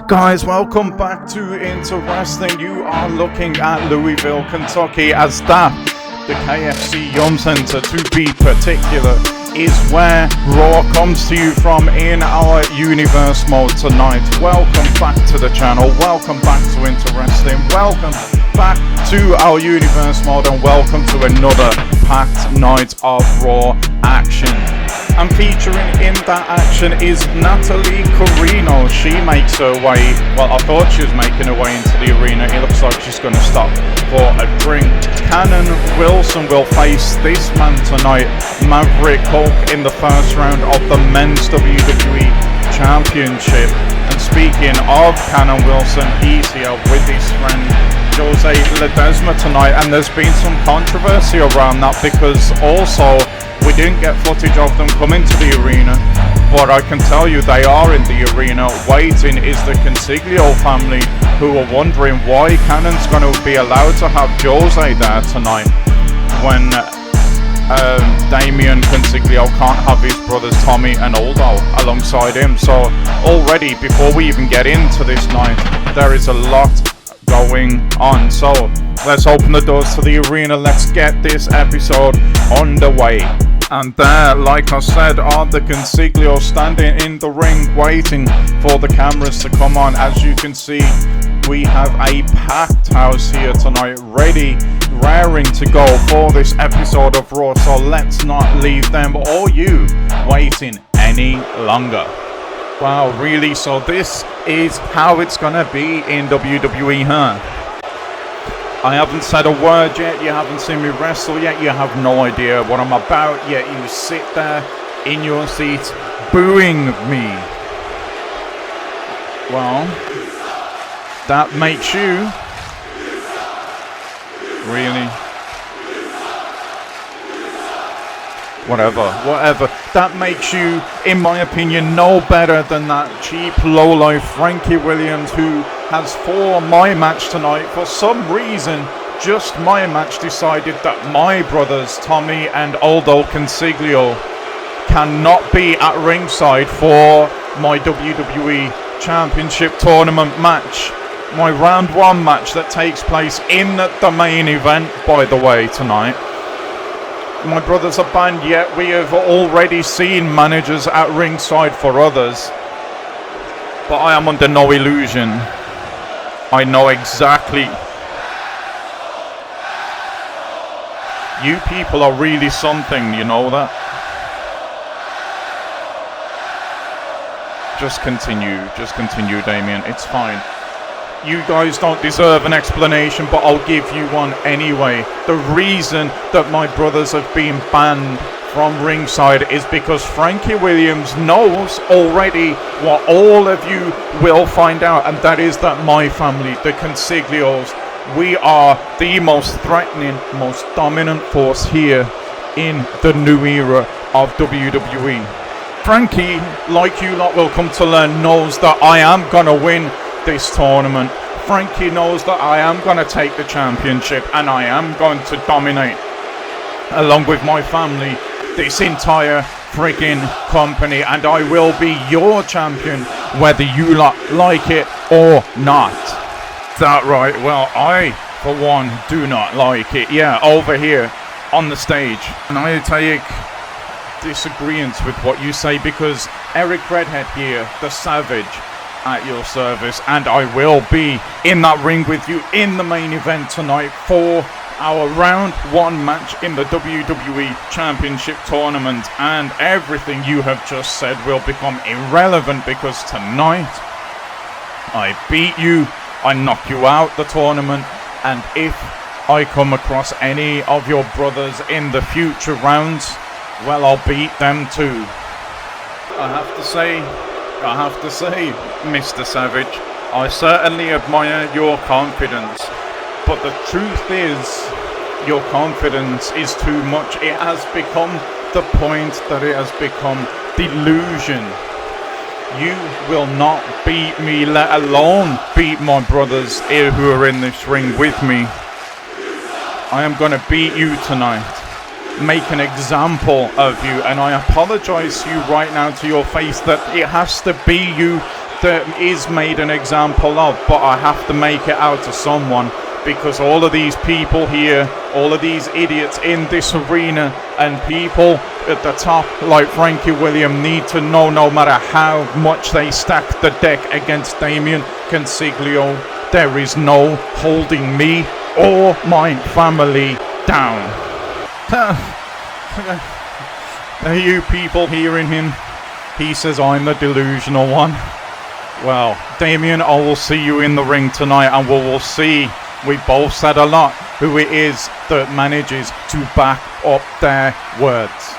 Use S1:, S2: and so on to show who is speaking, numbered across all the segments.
S1: Guys, welcome back to Into Wrestling. You are looking at Louisville, Kentucky, as that, the KFC Yum Center to be particular, is where Raw comes to you from in our universe mode tonight. Welcome back to the channel, welcome back to Into Wrestling, welcome back to our universe mode, and welcome to another packed night of Raw action. And featuring in that action is Natalie Carino. She makes her way, well, I thought she was making her way into the arena. It looks like she's going to stop for a drink. Cannon Wilson will face this man tonight, Maverick Hulk, in the first round of the Men's WWE Championship. And speaking of Cannon Wilson, he's here with his friend Jose Ledesma tonight, and there's been some controversy around that because also we didn't get footage of them coming to the arena, but I can tell you they are in the arena. Waiting is the Consiglio family, who are wondering why Cannon's going to be allowed to have Jose there tonight when Damian Consiglio can't have his brothers Tommy and Aldo alongside him. So already, before we even get into this night, there is a lot going on. So let's open the doors to the arena. Let's get this episode underway. And there, like I said, are the Consiglio standing in the ring waiting for the cameras to come on. As you can see, we have a packed house here tonight, ready, raring to go for this episode of Raw. So let's not leave them or you waiting any longer. Wow, really? So this is how it's gonna be in WWE, huh? I haven't said a word yet, you haven't seen me wrestle yet, you have no idea what I'm about, yet you sit there in your seats booing me. Well, that makes you... Really? Whatever. That makes you, in my opinion, no better than that cheap lowlife Frankie Williams, who has for my match tonight, for some reason, just my match, decided that my brothers Tommy and Aldo Consiglio cannot be at ringside for my WWE Championship Tournament match. My round one match that takes place in the main event, by the way, tonight. My brothers are banned, yet we have already seen managers at ringside for others. But I am under no illusion. I know exactly. You people are really something, you know that? Just continue, Damien, it's fine. You guys don't deserve an explanation, but I'll give you one anyway. The reason that my brothers have been banned from ringside is because Frankie Williams knows already what all of you will find out, and that is that my family, the Consiglios, we are the most threatening, most dominant force here in the new era of WWE. Frankie, like you lot will come to learn, knows that I am gonna win this tournament. Frankie knows that I am going to take the championship and I am going to dominate, along with my family, this entire friggin' company, and I will be your champion whether you like it or not. Is that right? Well, I, for one, do not like it. Yeah, over here on the stage. And I take disagreement with what you say, because Eric Redhead here, the Savage, at your service, and I will be in that ring with you in the main event tonight for our round one match in the WWE Championship Tournament. And everything you have just said will become irrelevant, because tonight I beat you, I knock you out the tournament, and if I come across any of your brothers in the future rounds, well, I'll beat them too. I have to say, Mr. Savage, I certainly admire your confidence, but the truth is, your confidence is too much. It has become the point that it has become delusion. You will not beat me, let alone beat my brothers here who are in this ring with me. I am going to beat you tonight. Make an example of you, and I apologize to you right now to your face that it has to be you is made an example of, but I have to make it out to someone, because all of these people here, all of these idiots in this arena, and people at the top like Frankie Williams need to know, no matter how much they stack the deck against Damien Consiglio, there is no holding me or my family down. Are you people hearing him? He says I'm the delusional one. Well, Damien, I will see you in the ring tonight, and we will see. We both said a lot who it is that manages to back up their words.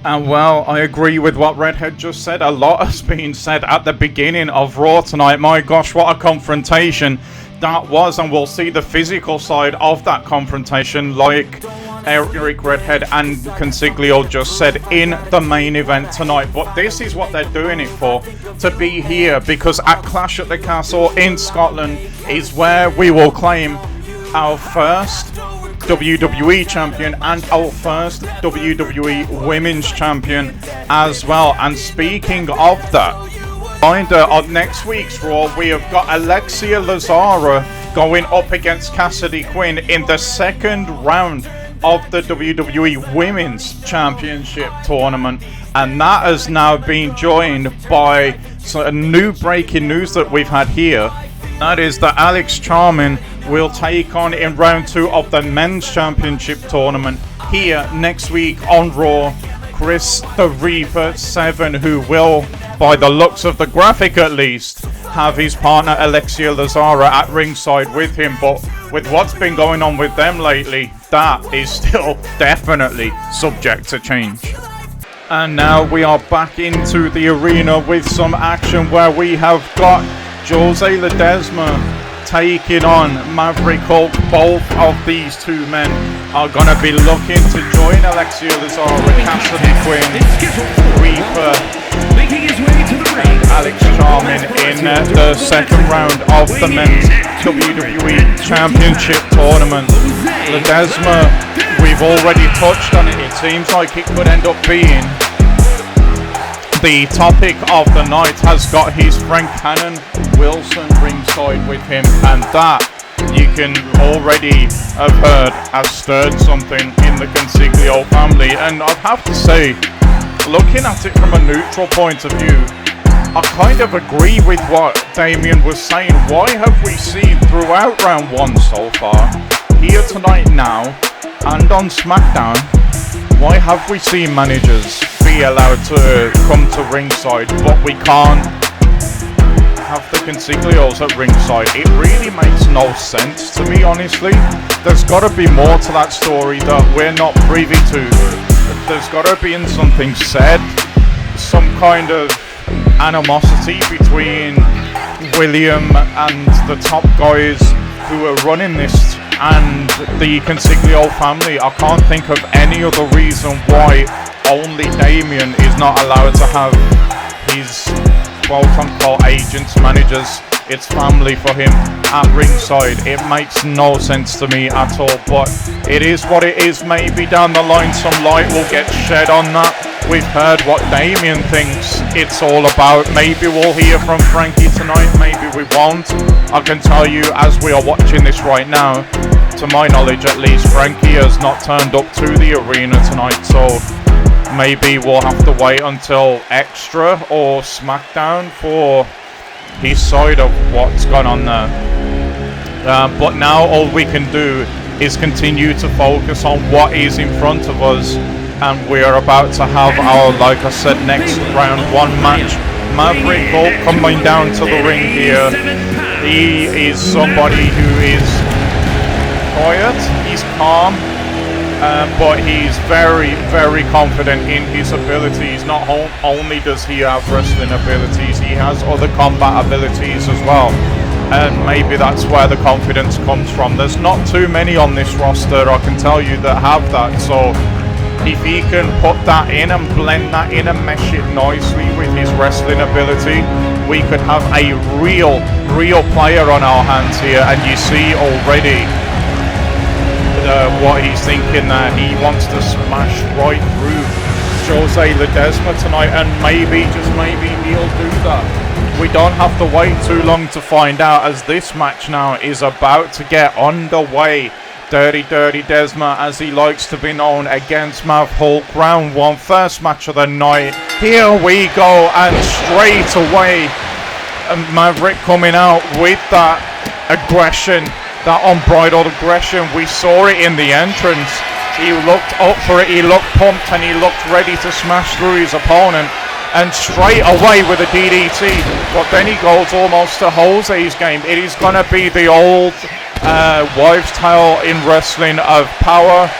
S1: And well, I agree with what Redhead just said. A lot has been said at the beginning of Raw tonight. My gosh, what a confrontation that was, and we'll see the physical side of that confrontation, like Eric Redhead and Consiglio just said, in the main event tonight. But this is what they're doing it for, to be here, because at Clash at the Castle in Scotland is where we will claim our first WWE champion and our first WWE Women's champion as well. And speaking of that, on next week's Raw, we have got Alexia Lazara going up against Cassidy Quinn in the second round of the WWE Women's Championship tournament, and that has now been joined by a new breaking news that we've had here. That is that Alex Charman will take on in round 2 of the Men's Championship tournament here next week on Raw Chris the Reaper 7, who will, by the looks of the graphic at least, have his partner Alexia Lazara at ringside with him. But with what's been going on with them lately, that is still definitely subject to change. And now we are back into the arena with some action where we have got Jose Ledesma taking on Maverick Hulk. Both of these two men are going to be looking to join Alexia Lazara, Cassidy Quinn, Reaper, and Alex Charman in the second round of the Men's WWE Championship tournament. Ledesma, we've already touched on it. It seems like it could end up being the topic of the night. Has got his Frank Cannon Wilson ringside with him, and that, you can already have heard, has stirred something in the Consiglio family. And I'd have to say, looking at it from a neutral point of view, I kind of agree with what Damien was saying. Why have we seen throughout round 1 so far, here tonight now, and on SmackDown, why have we seen managers be allowed to come to ringside, but we can't have the Consiglios at ringside? It really makes no sense to me, honestly. There's got to be more to that story that we're not privy to. There's got to be something said, some kind of animosity between William and the top guys who are running this and the Consiglio family. I can't think of any other reason why only Damien is not allowed to have his quote-unquote agents, managers, it's family for him at ringside. It makes no sense to me at all, but it is what it is. Maybe down the line some light will get shed on that. We've heard what Damien thinks it's all about. Maybe we'll hear from Frankie tonight, maybe we won't. I can tell you, as we are watching this right now, to my knowledge at least, Frankie has not turned up to the arena tonight, so maybe we'll have to wait until Extra or SmackDown for his side of what's gone on there. But now all we can do is continue to focus on what is in front of us, and we're about to have our, like I said, next round 1 match. Maverick Hulk coming down to the ring here. He is somebody who is quiet, he's calm, but he's very, very confident in his abilities. Not only does he have wrestling abilities, he has other combat abilities as well. And maybe that's where the confidence comes from. There's not too many on this roster, I can tell you, that have that. So if he can put that in and blend that in and mesh it nicely with his wrestling ability, we could have a real player on our hands here. And you see already what he's thinking there. He wants to smash right through Jose Ledesma tonight, and maybe, just maybe, he'll do that. We don't have to wait too long to find out, as this match now is about to get underway. Dirty Desma, as he likes to be known, against Mav Hulk. Round 1, first match of the night. Here we go, and straight away, Maverick coming out with that aggression, that unbridled aggression. We saw it in the entrance. He looked up for it, he looked pumped, and he looked ready to smash through his opponent. And straight away with a DDT, but then he goes almost to Jose's game. It is going to be the old wives' tale in wrestling of power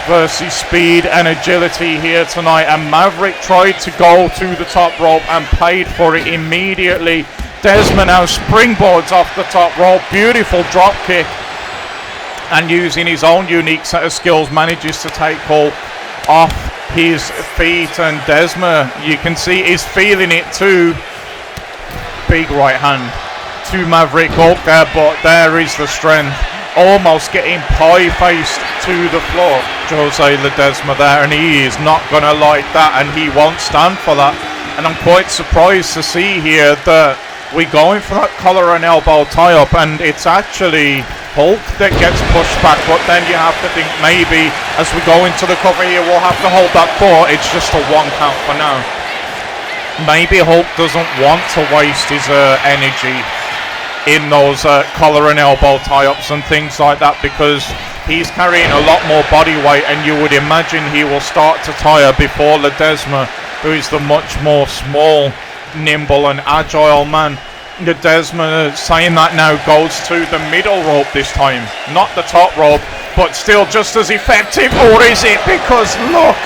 S1: versus speed and agility here tonight. And Maverick tried to go to the top rope and paid for it immediately. Desma now springboards off the top rope. Beautiful drop kick. And using his own unique set of skills, manages to take Hulk off his feet. And Desma, you can see, is feeling it too. Big right hand to Maverick Hulk there, but there is the strength. Almost getting pie-faced to the floor. Jose Ledesma there, and he is not going to like that, and he won't stand for that. And I'm quite surprised to see here that we're going for that collar and elbow tie-up, and it's actually Hulk that gets pushed back. But then you have to think, maybe as we go into the cover here, we'll have to hold that thought. It's just a 1 count for now. Maybe Hulk doesn't want to waste his energy in those collar and elbow tie-ups and things like that, because he's carrying a lot more body weight, and you would imagine he will start to tire before Ledesma, who is the much more small, nimble and agile man. Ledesma, saying that now, goes to the middle rope this time, not the top rope, but still just as effective. Or is it? Because look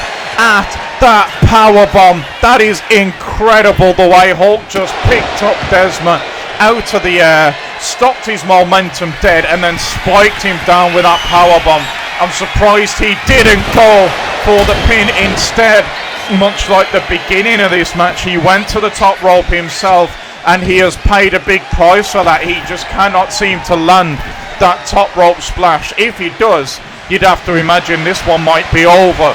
S1: at that power bomb. That is incredible, the way Hulk just picked up Desma out of the air, stopped his momentum dead, and then spiked him down with that power bomb. I'm surprised he didn't go for the pin instead. Much like the beginning of this match, he went to the top rope himself, and he has paid a big price for that. He just cannot seem to land that top rope splash. If he does, you'd have to imagine this one might be over.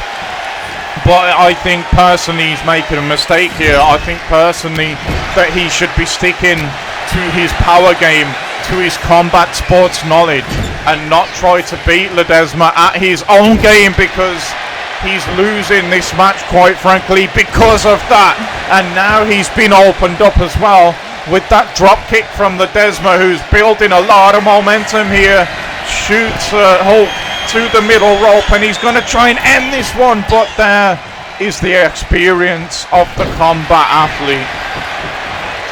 S1: But I think personally he's making a mistake here. I think personally that he should be sticking to his power game, to his combat sports knowledge, and not try to beat Ledesma at his own game, because he's losing this match, quite frankly, because of that. And now he's been opened up as well with that drop kick from Ledesma, who's building a lot of momentum here. Shoots Hulk to the middle rope, and he's going to try and end this one, but there is the experience of the combat athlete.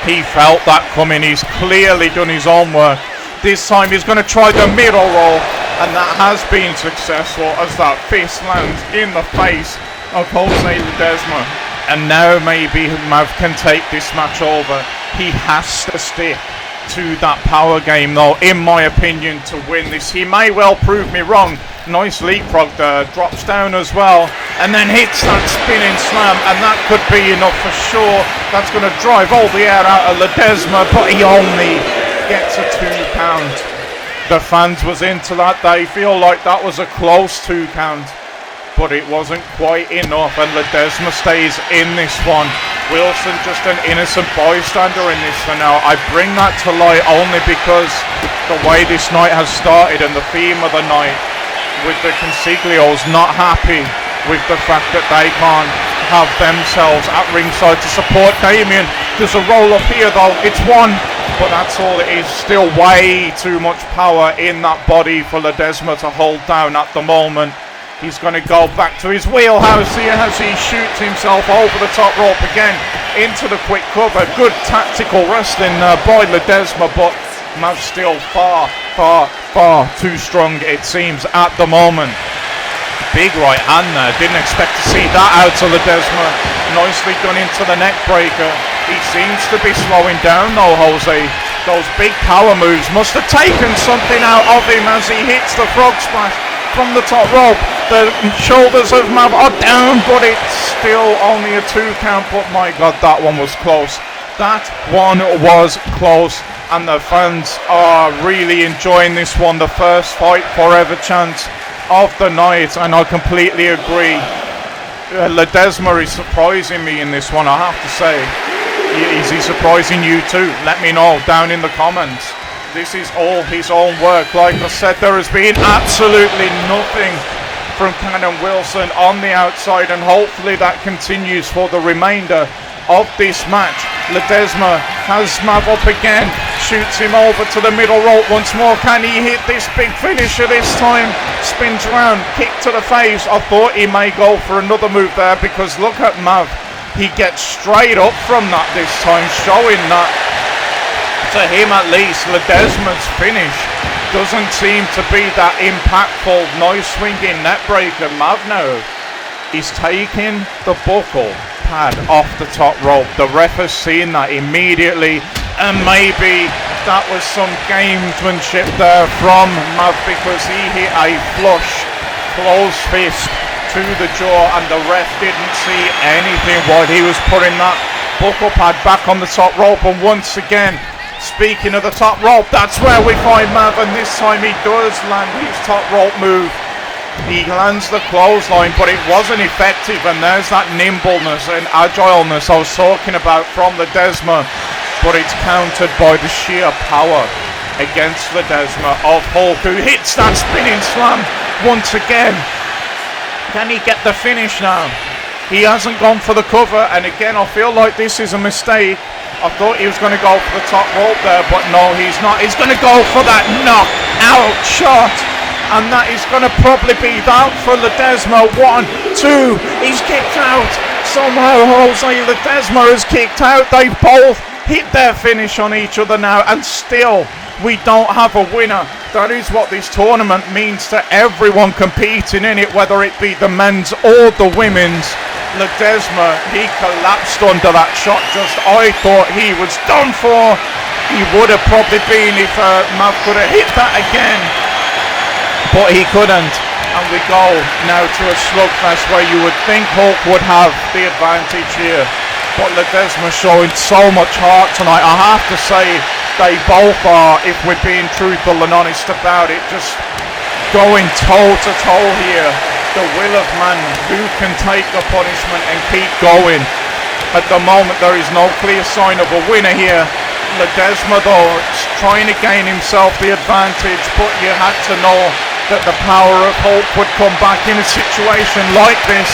S1: He felt that coming. He's clearly done his own work. This time he's going to try the middle roll, and that has been successful, as that fist lands in the face of Jose Ledesma. And now maybe Mav can take this match over. He has to stick to that power game, though, in my opinion, to win this. He may well prove me wrong. Nice leapfrog there, drops down as well, and then hits that spinning slam, and that could be enough for sure. That's going to drive all the air out of Ledesma, but he only gets a 2 count. The fans was into that. They feel like that was a close 2 count, but it wasn't quite enough, and Ledesma stays in this one. Wilson just an innocent bystander in this for now. I bring that to light only because the way this night has started, and the theme of the night, with the Consiglios not happy with the fact that they can't have themselves at ringside to support Damien. There's a roll up here though, it's one, but that's all it is. Still way too much power in that body for Ledesma to hold down at the moment. He's going to go back to his wheelhouse here as he shoots himself over the top rope again into the quick cover. Good tactical wrestling by Ledesma, but Mav's still far too strong, it seems, at the moment. Big right hand there. Didn't expect to see that out to Ledesma. Nicely done into the neck breaker. He seems to be slowing down though, Jose. Those big power moves must have taken something out of him as he hits the frog splash from the top rope. The shoulders of Mav are down, but it's still only a 2 count. But my God, that one was close. That one was close, and the fans are really enjoying this one. The first fight forever chance of the night, and I completely agree. Ledesma is surprising me in this one, I have to say. Is he surprising you too? Let me know down in the comments. This is all his own work. Like I said, there has been absolutely nothing from Cannon Wilson on the outside, and hopefully that continues for the remainder of this match. Ledesma has Mav up again, shoots him over to the middle rope once more. Can he hit this big finisher this time? Spins around, kick to the face. I thought he may go for another move there, because look at Mav. He gets straight up from that this time, showing that to him at least Ledesma's finish doesn't seem to be that impactful. Nice swinging net breaker. Mav now is taking the buckle pad off the top rope. The ref has seen that immediately, and maybe that was some gamesmanship there from Mav, because he hit a flush closed fist to the jaw, and the ref didn't see anything while he was putting that buckle pad back on the top rope. And once again, speaking of the top rope, that's where we find Mav, and this time he does land his top rope move. He lands the clothesline, but it wasn't effective, and there's that nimbleness and agileness I was talking about from Ledesma, but it's countered by the sheer power against Ledesma of Hulk, who hits that spinning slam once again. Can he get the finish now? He hasn't gone for the cover, and again I feel like this is a mistake. I thought he was going to go for the top rope there, but no, he's not. He's going to go for that knock-out shot, and that is going to probably be that for Ledesma. 1, 2, he's kicked out. Somehow Jose Ledesma has kicked out. They've both hit their finish on each other now, and still we don't have a winner. That is what this tournament means to everyone competing in it, whether it be the men's or the women's. Ledesma, he collapsed under that shot. I thought he was done for. He would have probably been if Mav could have hit that again, but he couldn't. And we go now to a slugfest where you would think Hulk would have the advantage here, but Ledesma showing so much heart tonight. I have to say they both are, if we're being truthful and honest about it, just going toe to toe here. The will of man, who can take the punishment and keep going. At the moment there is no clear sign of a winner here. Ledesma though trying to gain himself the advantage, but you had to know that the power of Hulk would come back in a situation like this.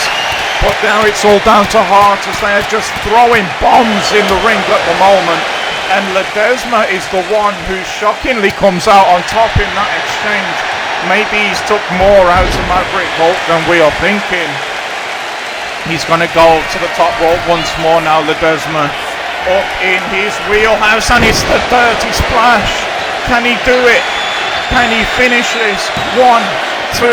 S1: But now it's all down to heart, as they are just throwing bombs in the ring at the moment, and Ledesma is the one who shockingly comes out on top in that exchange. Maybe he's took more out of Maverick Hulk than we are thinking. He's going to go to the top rope once more now. Ledesma up in his wheelhouse, and it's the dirty splash. Can he do it? Can he finish this? 1, 2,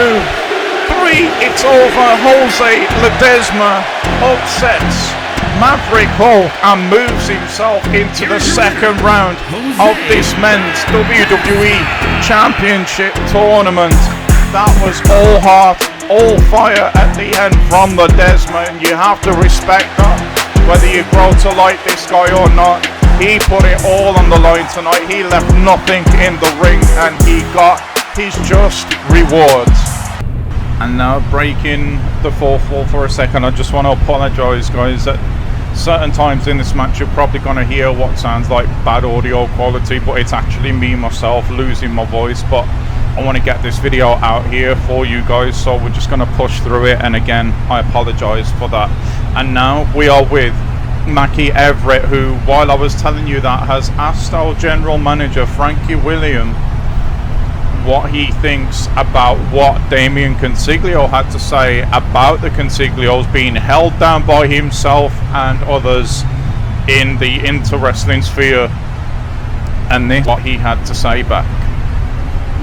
S1: 3. It's over. Jose Ledesma upsets Maverick Hulk and moves himself into the second round of this men's WWE Championship tournament. That was all heart, all fire at the end from Ledesma, and you have to respect that, whether you grow to like this guy or not. He put it all on the line tonight. He left nothing in the ring, and he got his just rewards. And now breaking the fourth wall for a second, I just want to apologise, guys, that certain times in this match you're probably going to hear what sounds like bad audio quality, but it's actually me myself losing my voice. But I want to get this video out here for you guys, so we're just going to push through it, and again I apologise for that. And now we are with Mackie Everett, who, while I was telling you that, has asked our general manager Frankie William what he thinks about what Damien Consiglio had to say about the Consiglios being held down by himself and others in the inter-wrestling sphere, and this what he had to say back.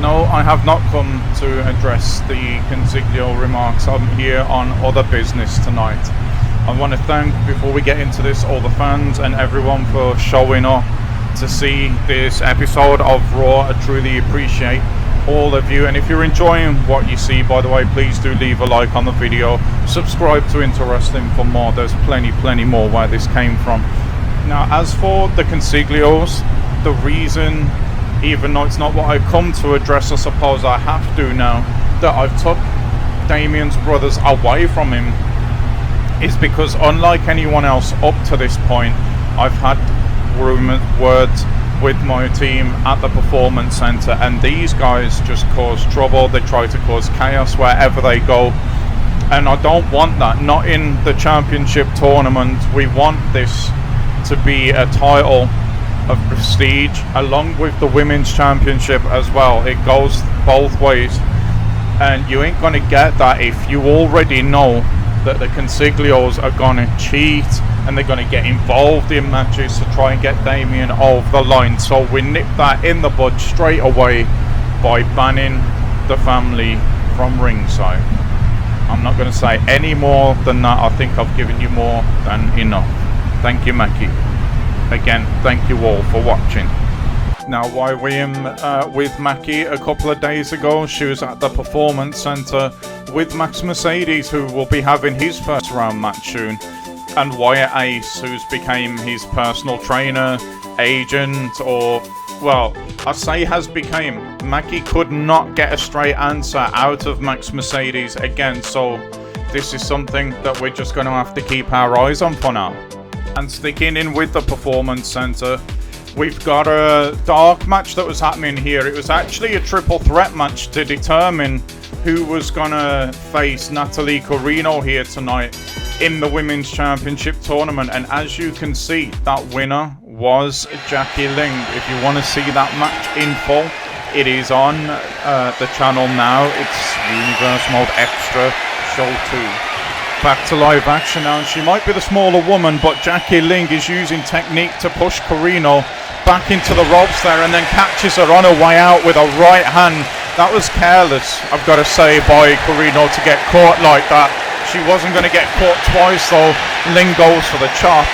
S1: No, I have not come to address the Consiglio remarks. I'm here on other business tonight. I want to thank, before we get into this, all the fans and everyone for showing up to see this episode of Raw. I truly appreciate all of you, and if you're enjoying what you see, by the way, please do leave a like on the video, subscribe to Interwrestling for more. There's plenty more where this came from. Now, as for the Consiglios, the reason, even though it's not what I come to address, I suppose I have to now, that I've took Damien's brothers away from him, is because unlike anyone else up to this point, I've had words with my team at the Performance Center, and these guys just cause trouble. They try to cause chaos wherever they go, and I don't want that, not in the championship tournament. We want this to be a title of prestige along with the women's championship as well. It goes both ways, and you ain't gonna get that if you already know that the Consiglios are gonna cheat and they're gonna get involved in matches to try and get Damien over the line. So we nip that in the bud straight away by banning the family from ringside. I'm not gonna say any more than that. I think I've given you more than enough. Thank you, Mackie. Again, thank you all for watching. Now, why we with Mackie a couple of days ago, she was at the Performance Center with Max Mercedes, who will be having his first round match soon, and Wyatt Ace, who's became his personal trainer, agent, or, well, I say has became. Mackie could not get a straight answer out of Max Mercedes again, so this is something that we're just going to have to keep our eyes on for now. And sticking in with the Performance Center, we've got a dark match that was happening here. It was actually a triple threat match to determine who was gonna face Natalie Corino here tonight in the Women's Championship tournament. And as you can see, that winner was Jackie Ling. If you want to see that match in full, it is on the channel now. It's Universe Mode Extra Show 2. Back to live action now, and she might be the smaller woman, but Jackie Ling is using technique to push Corino back into the ropes there, and then catches her on her way out with a right hand. That was careless, I've got to say, by Corino to get caught like that. She wasn't going to get caught twice, though. Ling goes for the chop,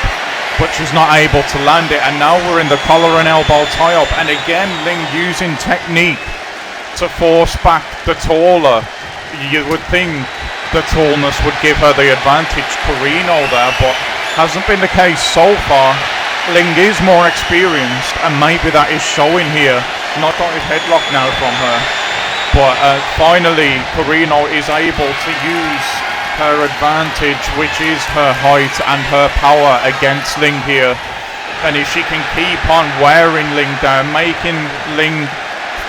S1: but she's not able to land it, and now we're in the collar and elbow tie-up, and again Ling using technique to force back the taller. You would think the tallness would give her the advantage, Corino there, but hasn't been the case so far. Ling is more experienced, and maybe that is showing here. Not got his headlock now from her, but finally Corino is able to use her advantage, which is her height and her power, against Ling here. And if she can keep on wearing Ling down, making Ling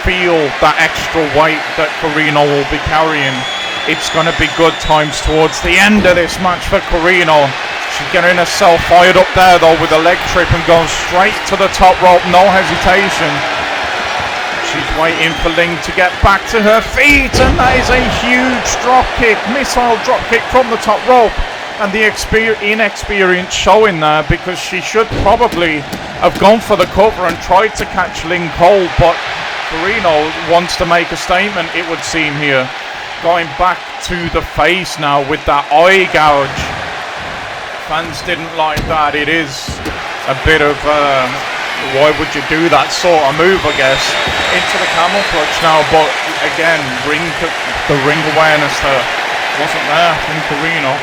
S1: feel that extra weight that Corino will be carrying, it's going to be good times towards the end of this match for Corino. She's getting herself fired up there though with a leg trip and going straight to the top rope, no hesitation. She's waiting for Ling to get back to her feet, and that is a huge drop kick, missile drop kick from the top rope. And the inexperience showing there, because she should probably have gone for the cover and tried to catch Ling cold, but Corino wants to make a statement, it would seem here. Going back to the face now with that eye gouge. Fans didn't like that. It is a bit of why would you do that sort of move, I guess. Into the camel clutch now, but again, the ring awareness there wasn't there from Corino.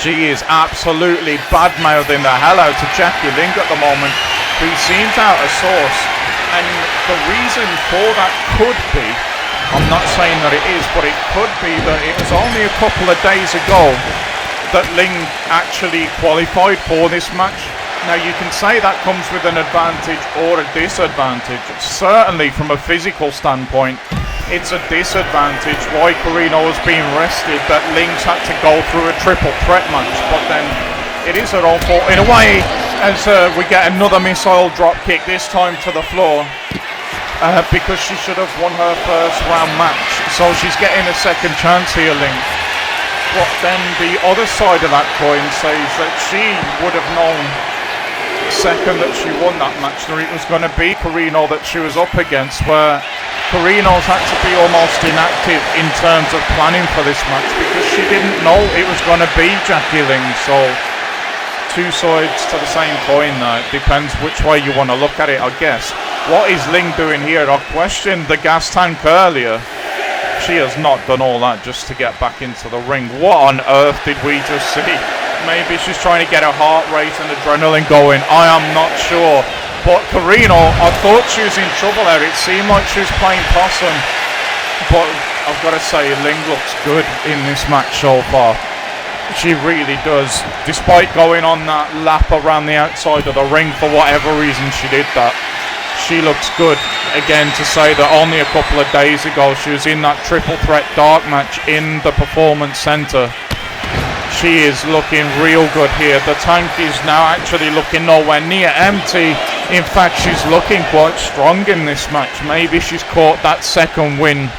S1: She is absolutely bad-mouthing the hell out of Jackie Ling at the moment, who seems out of sorts. And the reason for that could be, I'm not saying that it is, but it could be that it was only a couple of days ago that Ling actually qualified for this match. Now you can say that comes with an advantage or a disadvantage. Certainly from a physical standpoint, it's a disadvantage why Corino has been rested, that Ling's had to go through a triple threat match, but then it is her own fault in a way, as we get another missile drop kick, this time to the floor. Because she should have won her first round match, so she's getting a second chance here, Ling. But then the other side of that coin says that she would have known second that she won that match that it was going to be Corino that she was up against, where Corino's had to be almost inactive in terms of planning for this match because she didn't know it was going to be Jackie Ling. So two sides to the same coin now. It depends which way you want to look at it, I guess. What is Ling doing here? I questioned the gas tank earlier. She has not done all that just to get back into the ring. What on earth did we just see? Maybe she's trying to get her heart rate and adrenaline going. I am not sure. But Corino, I thought she was in trouble there. It seemed like she was playing possum. But I've got to say, Ling looks good in this match so far. She really does. Despite going on that lap around the outside of the ring for whatever reason she did that, she looks good. Again, to say that only a couple of days ago she was in that triple threat dark match in the Performance Center. She is looking real good here. The tank is now actually looking nowhere near empty. In fact, she's looking quite strong in this match. Maybe she's caught that second win.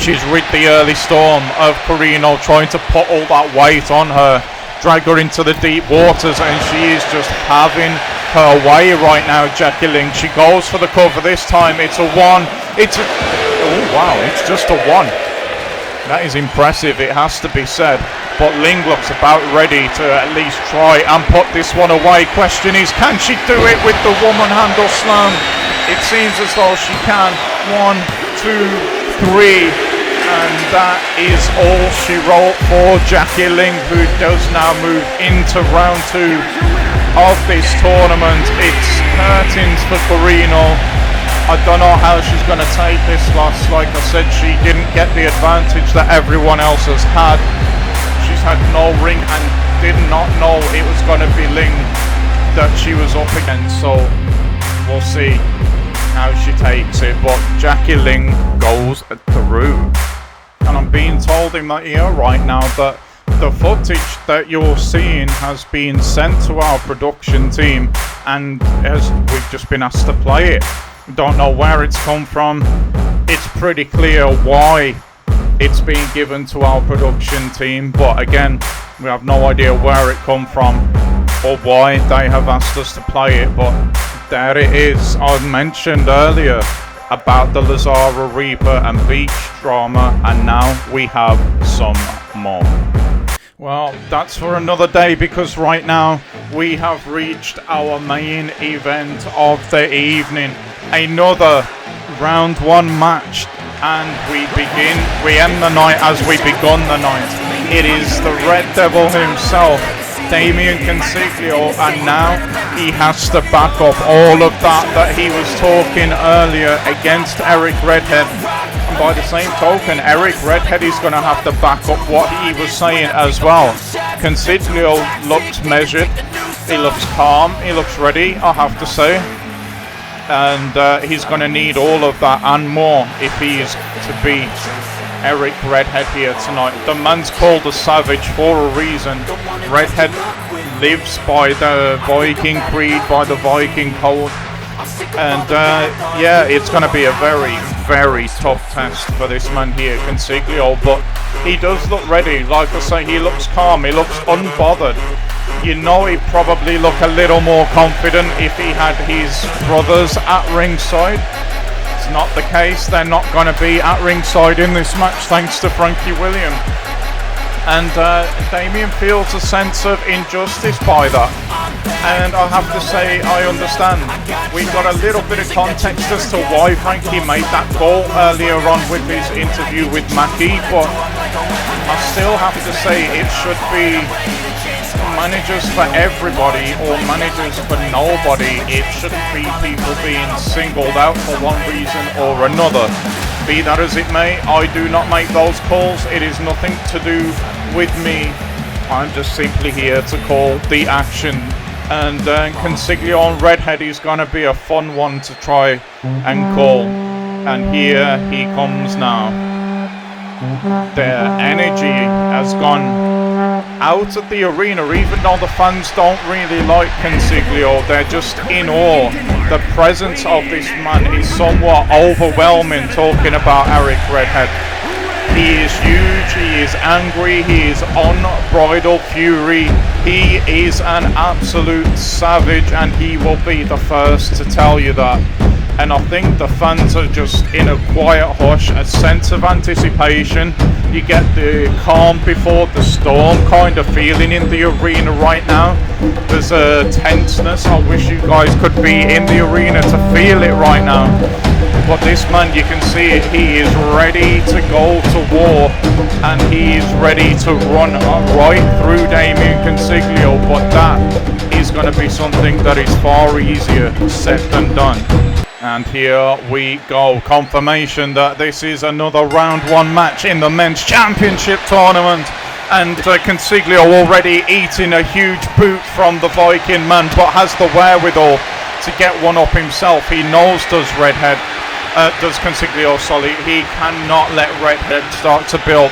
S1: She's rid the early storm of Corino, trying to put all that weight on her, drag her into the deep waters, and she is just having her way right now, Jackie Ling. She goes for the cover this time. It's a one. Oh wow, it's just a one. That is impressive, it has to be said. But Ling looks about ready to at least try and put this one away. Question is, can she do it with the woman handle slam? It seems as though she can. 1, 2, 3. And that is all she wrote for Jackie Ling, who does now move into round 2 of this tournament. It's curtains for Corino. I don't know how she's going to take this loss. Like I said, she didn't get the advantage that everyone else has had. She's had no ring and did not know it was going to be Ling that she was up against. So we'll see how she takes it. But Jackie Ling goes through. And I'm being told in my ear right now that the footage that you're seeing has been sent to our production team, and we've just been asked to play it. Don't know where it's come from. It's pretty clear why it's been given to our production team, but again, we have no idea where it come from or why they have asked us to play it. But there it is. I mentioned earlier about the Lazara Reaper and Beach drama, and now we have some more. Well, that's for another day, because right now we have reached our main event of the evening. Another round 1 match, and we end the night as we begun the night. It is the Red Devil himself, Damien Consiglio, and now he has to back up all of that he was talking earlier against Eric Redhead. And by the same token, Eric Redhead is going to have to back up what he was saying as well. Consiglio looks measured, he looks calm, he looks ready, I have to say. And he's going to need all of that and more if he is to beat Eric Redhead here tonight. The man's called the Savage for a reason. Redhead lives by the Viking creed, by the Viking code. And yeah, it's going to be a very, very tough test for this man here, Consiglio. But he does look ready. Like I say, he looks calm, he looks unbothered. You know, he'd probably look a little more confident if he had his brothers at ringside. It's not the case. They're not going to be at ringside in this match, thanks to Frankie William. And Damien feels a sense of injustice by that. And I have to say, I understand. We got a little bit of context as to why Frankie made that call earlier on with his interview with Mackie, but I still have to say it should be managers for everybody or managers for nobody. It shouldn't be people being singled out for one reason or another. Be that as it may, I do not make those calls. It is nothing to do with me. I'm just simply here to call the action. And Consiglio on Redhead is going to be a fun one to try and call. And here he comes now. Their energy has gone out of the arena, even though the fans don't really like Consiglio. They're just in awe. The presence of this man is somewhat overwhelming, talking about Eric Redhead. He is huge, he is angry, he is unbridled fury, he is an absolute savage, and he will be the first to tell you that. And I think the fans are just in a quiet hush, a sense of anticipation. You get the calm before the storm kind of feeling in the arena right now. There's a tenseness. I wish you guys could be in the arena to feel it right now. But this man, you can see it, he is ready to go to war, and he is ready to run right through Damien Consiglio. But that is going to be something that is far easier said than done. And here we go, confirmation that this is another round 1 match in the men's championship tournament. And Consiglio already eating a huge boot from the Viking man, but has the wherewithal to get one up himself. He knows, does Consiglio, sorry, he cannot let Redhead start to build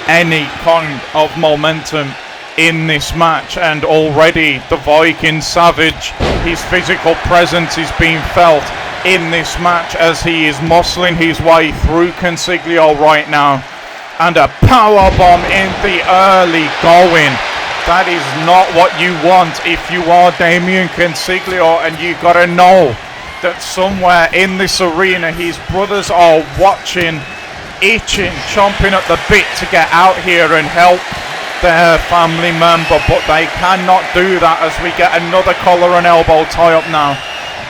S1: any kind of momentum in this match. And already the Viking Savage, his physical presence is being felt in this match as he is muscling his way through Consiglio right now. And a power bomb in the early going. That is not what you want if you are Damien Consiglio, and you gotta know that somewhere in this arena his brothers are watching, itching, chomping at the bit to get out here and help their family member, but they cannot do that as we get another collar and elbow tie up now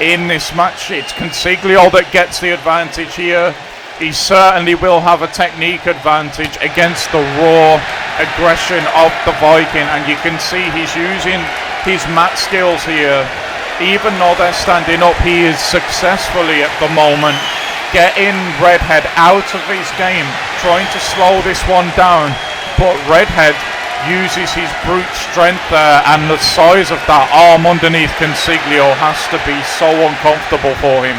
S1: in this match. It's Consiglio that gets the advantage here. He certainly will have a technique advantage against the raw aggression of the Viking, and you can see he's using his mat skills here. Even though they're standing up, he is successfully at the moment getting Redhead out of his game, trying to slow this one down, but Redhead uses his brute strength there, and the size of that arm underneath Consiglio has to be so uncomfortable for him.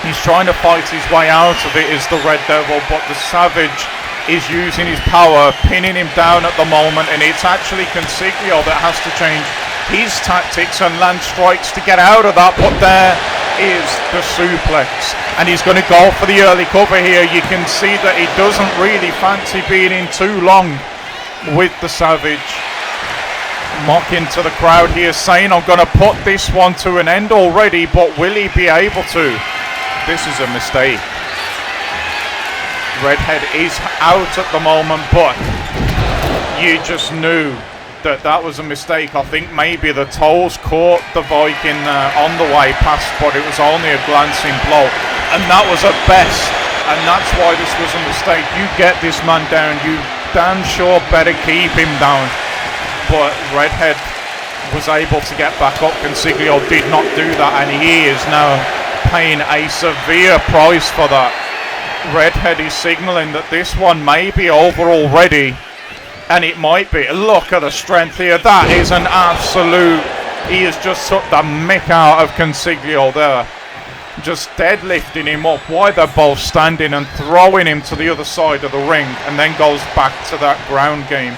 S1: He's trying to fight his way out of it as the Red Devil, but the Savage is using his power, pinning him down at the moment, and it's actually Consiglio that has to change his tactics and land strikes to get out of that. But there is the suplex, and he's going to go for the early cover here. You can see that he doesn't really fancy being in too long with the Savage. Mocking to the crowd here, saying, I'm going to put this one to an end already, but will he be able to? This is a mistake. Redhead is out at the moment, but you just knew that that was a mistake. I think maybe the toes caught the Viking on the way past, but it was only a glancing blow, and that was at best, and that's why this was a mistake. You get this man down, you damn sure better keep him down. But Redhead was able to get back up. Consiglio did not do that, and he is now paying a severe price for that. Redhead is signalling that this one may be over already, and it might be. Look at the strength here. That is an absolute, he has just took the mick out of Consiglio there, just deadlifting him up while they're both standing and throwing him to the other side of the ring, and then goes back to that ground game,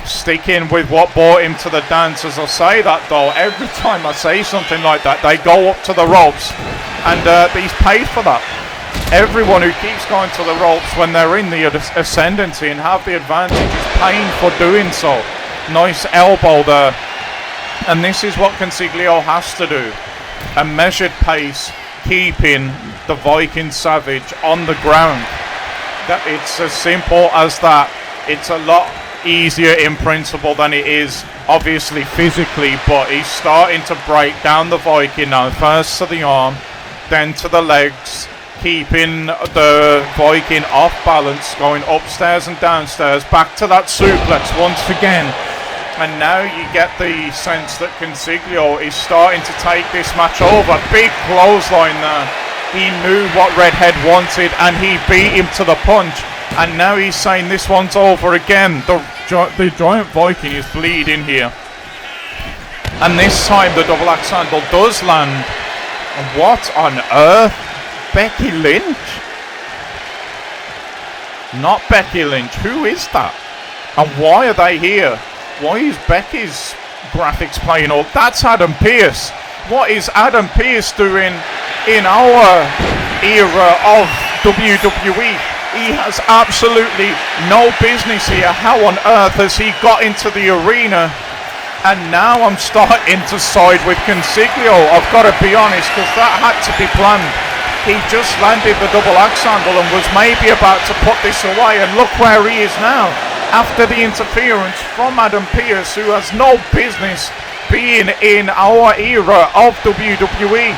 S1: sticking with what brought him to the dance. As I say that though, every time I say something like that, they go up to the ropes, and he's paid for that. Everyone who keeps going to the ropes when they're in the ascendancy and have the advantage is paying for doing so. Nice elbow there, and this is what Consiglio has to do. A measured pace, keeping the Viking Savage on the ground. That it's as simple as that. It's a lot easier in principle than it is obviously physically, but he's starting to break down the Viking now. First to the arm, then to the legs, keeping the Viking off balance, going upstairs and downstairs, back to that suplex once again. And now you get the sense that Consiglio is starting to take this match over. Big clothesline there. He knew what Redhead wanted, and he beat him to the punch. And now he's saying this one's over again. The Giant Viking is bleeding here. And this time the double axe handle does land. What on earth? Becky Lynch? Not Becky Lynch. Who is that? And why are they here? Why is Becky's graphics playing up? That's Adam Pearce. What is Adam Pearce doing in our era of WWE? He has absolutely no business here. How on earth has he got into the arena? And now I'm starting to side with Consiglio. I've got to be honest, because that had to be planned. He just landed the double axe handle and was maybe about to put this away. And look where he is now, after the interference from Adam Pearce, who has no business being in our era of WWE.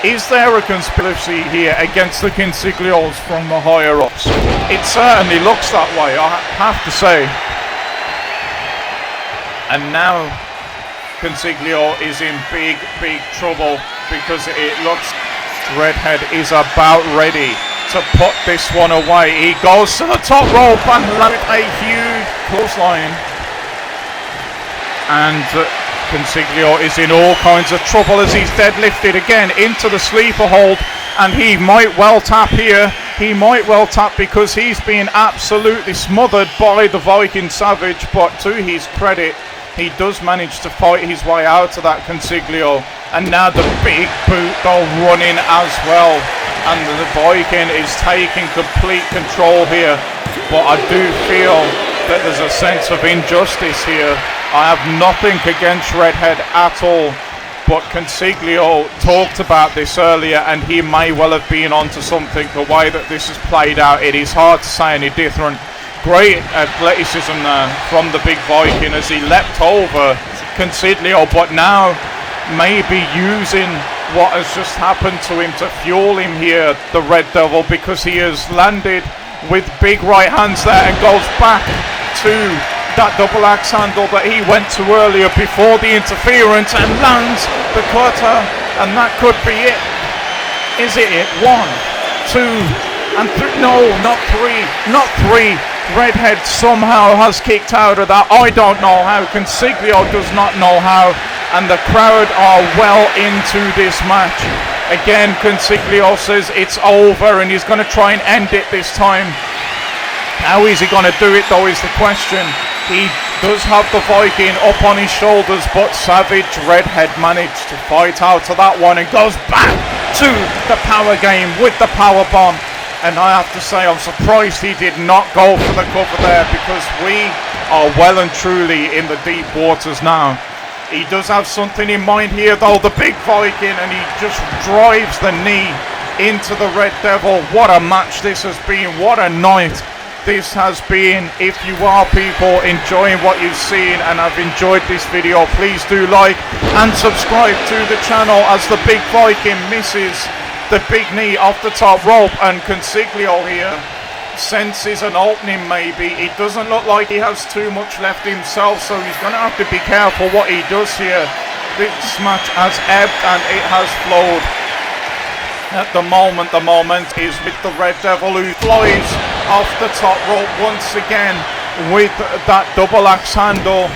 S1: Is there a conspiracy here against the Consiglios from the higher ups? It certainly looks that way, I have to say. And now Consiglio is in big trouble, because it looks Redhead is about ready to put this one away. He goes to the top rope and lands a huge clothesline. And Consiglio is in all kinds of trouble as he's deadlifted again into the sleeper hold. And he might well tap here. He might well tap because he's been absolutely smothered by the Viking Savage. But to his credit, he does manage to fight his way out of that Consiglio. And now the big boot go running as well. And the Viking is taking complete control here. But I do feel that there's a sense of injustice here. I have nothing against Redhead at all. But Consiglio talked about this earlier, and he may well have been onto something. The way that this has played out, it is hard to say any different. Great athleticism from the big Viking as he leapt over Consiglio, but now maybe using what has just happened to him to fuel him here, the Red Devil, because he has landed with big right hands there and goes back to that double axe handle that he went to earlier before the interference and lands the cutter, and that could be it. Is it? 1, 2, and 3. No, not 3. Not 3. Redhead somehow has kicked out of that. I don't know how. Consiglio does not know how, and the crowd are well into this match. Again, Consiglio says it's over and he's going to try and end it this time. How is he going to do it though is the question. He does have the Viking up on his shoulders, but Savage Redhead managed to fight out of that one and goes back to the power game with the power bomb. And I have to say, I'm surprised he did not go for the cover there, because we are well and truly in the deep waters now. He does have something in mind here though, the big Viking, and he just drives the knee into the Red Devil. What a match this has been. What a night this has been. If you are people enjoying what you've seen and have enjoyed this video, please do like and subscribe to the channel as the big Viking misses the big knee off the top rope, and Consiglio here senses an opening maybe. It doesn't look like he has too much left himself, so he's going to have to be careful what he does here. This match has ebbed and it has flowed. At the moment is with the Red Devil, who flies off the top rope once again with that double axe handle.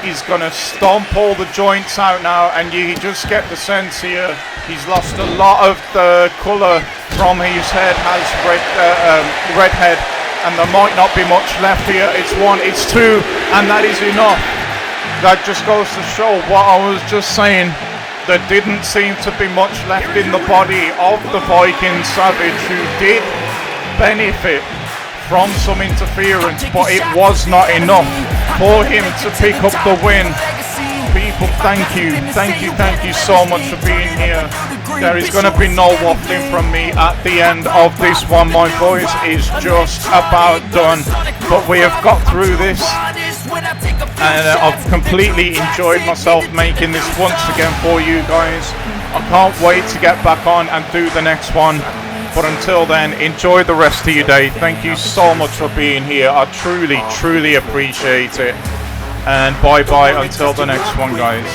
S1: He's going to stomp all the joints out now, and you just get the sense here he's lost a lot of the colour from his head, has Redhead, and there might not be much left here. It's 1, it's 2, and that is enough. That just goes to show what I was just saying. There didn't seem to be much left in the body of the Viking Savage, who did benefit from some interference, but it was not enough for him to pick up the win. People, thank you so much for being here. There is going to be no waffling from me at the end of this one. My voice is just about done, but we have got through this, and I've completely enjoyed myself making this once again for you guys. I can't wait to get back on and do the next one. But until then, enjoy the rest of your day. Thank you so much for being here. I truly appreciate it. And bye bye until the next one, guys.